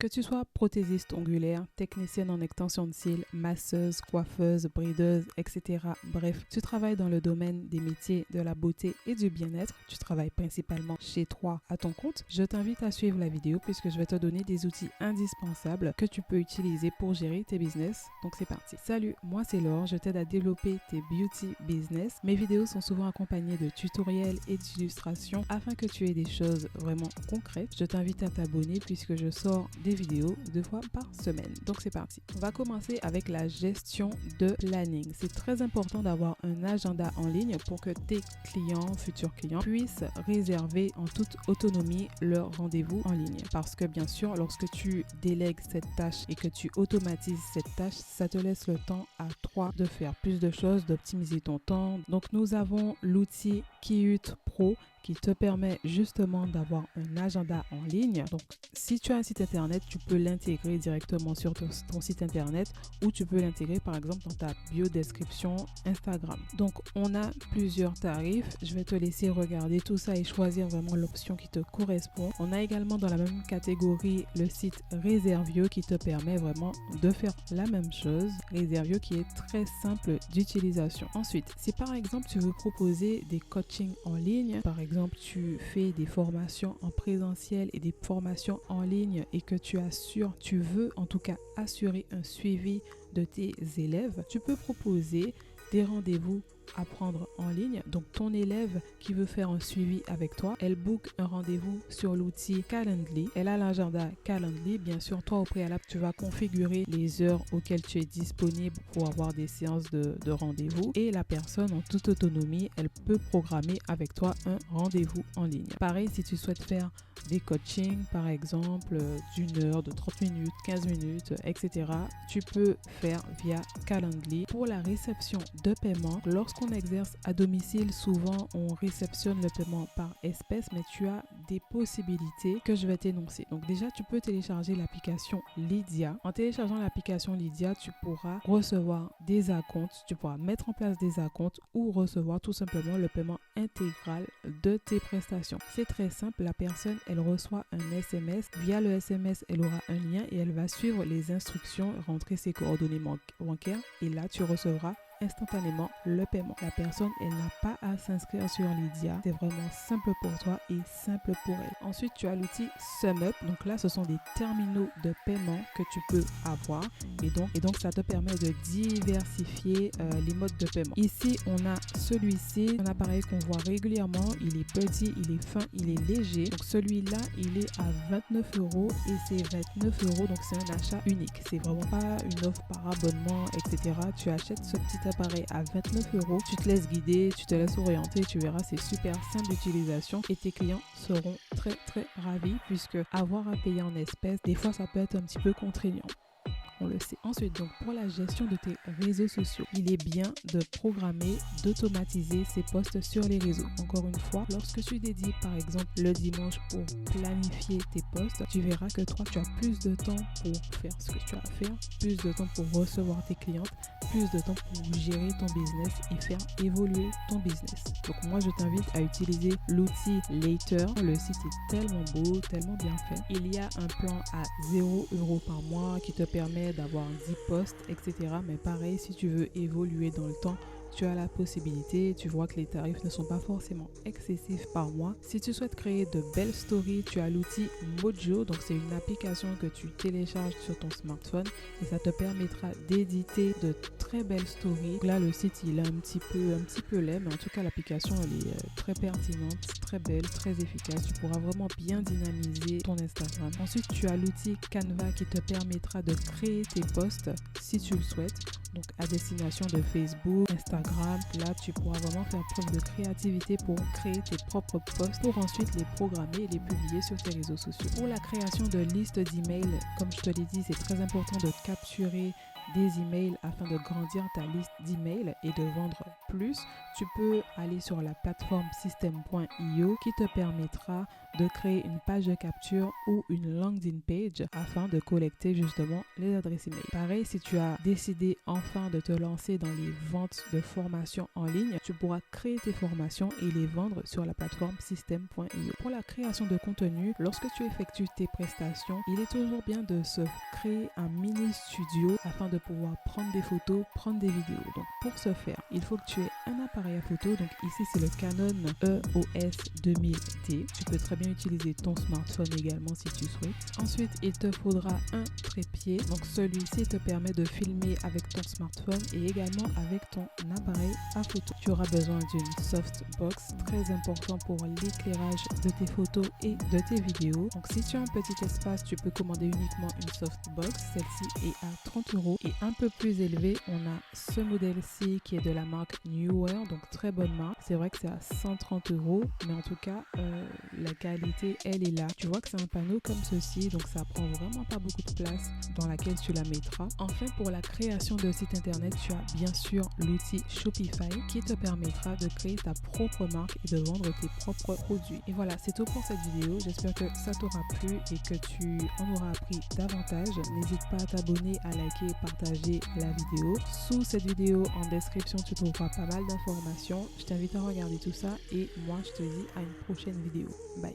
Que tu sois prothésiste ongulaire, technicienne en extension de cils, masseuse, coiffeuse, brideuse, etc. Bref, tu travailles dans le domaine des métiers de la beauté et du bien-être, tu travailles principalement chez toi à ton compte, je t'invite à suivre la vidéo puisque je vais te donner des outils indispensables que tu peux utiliser pour gérer tes business. Donc c'est parti. Salut, moi c'est Laure, je t'aide à développer tes beauty business. Mes vidéos sont souvent accompagnées de tutoriels et d'illustrations afin que tu aies des choses vraiment concrètes. Je t'invite à t'abonner puisque je sors des vidéos 2 fois par semaine. Donc c'est parti. On va commencer avec la gestion de planning. C'est très important d'avoir un agenda en ligne pour que tes clients, futurs clients, puissent réserver en toute autonomie leur rendez-vous en ligne. Parce que bien sûr, lorsque tu délègues cette tâche et que tu automatises cette tâche, ça te laisse le temps à toi de faire plus de choses, d'optimiser ton temps. Donc nous avons l'outil Keyhut Pro qui te permet justement d'avoir un agenda en ligne. Donc, si tu as un site internet, tu peux l'intégrer directement sur ton site internet ou tu peux l'intégrer par exemple dans ta bio-description Instagram. Donc, on a plusieurs tarifs. Je vais te laisser regarder tout ça et choisir vraiment l'option qui te correspond. On a également dans la même catégorie le site Reservio qui te permet vraiment de faire la même chose. Reservio qui est très simple d'utilisation. Ensuite, si par exemple tu veux proposer des coachings en ligne, par exemple tu fais des formations en présentiel et des formations en ligne et que tu veux en tout cas assurer un suivi de tes élèves, tu peux proposer des rendez-vous à prendre en ligne. Donc ton élève qui veut faire un suivi avec toi, elle book un rendez-vous sur l'outil Calendly. Elle a l'agenda Calendly. Bien sûr, toi au préalable, tu vas configurer les heures auxquelles tu es disponible pour avoir des séances de rendez-vous et la personne en toute autonomie, elle peut programmer avec toi un rendez-vous en ligne. Pareil, si tu souhaites faire des coachings, par exemple, d'une heure, de 30 minutes, 15 minutes, etc. Tu peux faire via Calendly. Pour la réception de paiement, lorsqu'on exerce à domicile, souvent on réceptionne le paiement par espèce, mais tu as des possibilités que je vais t'énoncer. Donc déjà, tu peux télécharger l'application Lydia. En téléchargeant l'application Lydia, tu pourras recevoir des acomptes, tu pourras mettre en place des acomptes ou recevoir tout simplement le paiement intégral de tes prestations. C'est très simple, la personne, elle reçoit un SMS. Via le SMS, elle aura un lien et elle va suivre les instructions, rentrer ses coordonnées bancaires et là, tu recevras instantanément le paiement. La personne, elle n'a pas à s'inscrire sur Lydia. C'est vraiment simple pour toi et simple pour elle. Ensuite, tu as l'outil SumUp. Donc là, ce sont des terminaux de paiement que tu peux avoir et donc ça te permet de diversifier les modes de paiement. Ici, on a celui-ci, un appareil qu'on voit régulièrement. Il est petit, il est fin, il est léger. Donc celui-là, il est à 29 € et c'est 29 €. Donc c'est un achat unique. C'est vraiment pas une offre par abonnement, etc. Tu achètes ce petit appareil à 29 €, tu te laisses guider, tu te laisses orienter, tu verras, c'est super simple d'utilisation et tes clients seront très ravis puisque avoir à payer en espèces, des fois ça peut être un petit peu contraignant. On le sait. Ensuite, donc pour la gestion de tes réseaux sociaux, il est bien de programmer, d'automatiser ces posts sur les réseaux. Encore une fois, lorsque tu dédies par exemple le dimanche pour planifier tes posts, tu verras que toi tu as plus de temps pour faire ce que tu as à faire, plus de temps pour recevoir tes clientes, plus de temps pour gérer ton business et faire évoluer ton business. Donc moi je t'invite à utiliser l'outil Later. Le site est tellement beau, tellement bien fait. Il y a un plan à 0 € par mois qui te permet d'avoir 10 posts, etc. Mais pareil, si tu veux évoluer dans le temps, tu as la possibilité, tu vois que les tarifs ne sont pas forcément excessifs par mois. Si tu souhaites créer de belles stories, tu as l'outil Mojo. Donc c'est une application que tu télécharges sur ton smartphone et ça te permettra d'éditer de très belles stories. Donc là, le site il est un petit peu laid, mais en tout cas l'application elle est très pertinente, très belle, très efficace. Tu pourras vraiment bien dynamiser ton Instagram. Ensuite, tu as l'outil Canva qui te permettra de créer tes posts si tu le souhaites. Donc à destination de Facebook, Instagram, là tu pourras vraiment faire preuve de créativité pour créer tes propres posts pour ensuite les programmer et les publier sur tes réseaux sociaux. Pour la création de listes d'emails, comme je te l'ai dit, c'est très important de capturer des emails afin de grandir ta liste d'emails et de vendre plus, tu peux aller sur la plateforme System.io qui te permettra de créer une page de capture ou une landing page afin de collecter justement les adresses email. Pareil, si tu as décidé enfin de te lancer dans les ventes de formations en ligne, tu pourras créer tes formations et les vendre sur la plateforme System.io. Pour la création de contenu, lorsque tu effectues tes prestations, il est toujours bien de se créer un mini studio afin de pouvoir prendre des photos, prendre des vidéos. Donc pour ce faire, il faut que tu aies un appareil à photo. Donc ici c'est le Canon EOS 2000D. Tu peux très bien utiliser ton smartphone également si tu souhaites. Ensuite, il te faudra un trépied. Donc celui-ci te permet de filmer avec ton smartphone et également avec ton appareil à photo. Tu auras besoin d'une softbox, très important pour l'éclairage de tes photos et de tes vidéos. Donc si tu as un petit espace, tu peux commander uniquement une softbox. Celle-ci est à 30 €. Et un peu plus élevé, on a ce modèle-ci qui est de la marque Newer, donc très bonne marque. C'est vrai que c'est à 130 €, mais en tout cas, la qualité, elle est là. Tu vois que c'est un panneau comme ceci, donc ça prend vraiment pas beaucoup de place dans laquelle tu la mettras. Enfin, pour la création de site internet, tu as bien sûr l'outil Shopify qui te permettra de créer ta propre marque et de vendre tes propres produits. Et voilà, c'est tout pour cette vidéo. J'espère que ça t'aura plu et que tu en auras appris davantage. N'hésite pas à t'abonner, à liker et partager la vidéo. Sous cette vidéo, en description, tu trouveras pas mal d'informations. Je t'invite à regarder tout ça et moi, je te dis à une prochaine vidéo. Bye.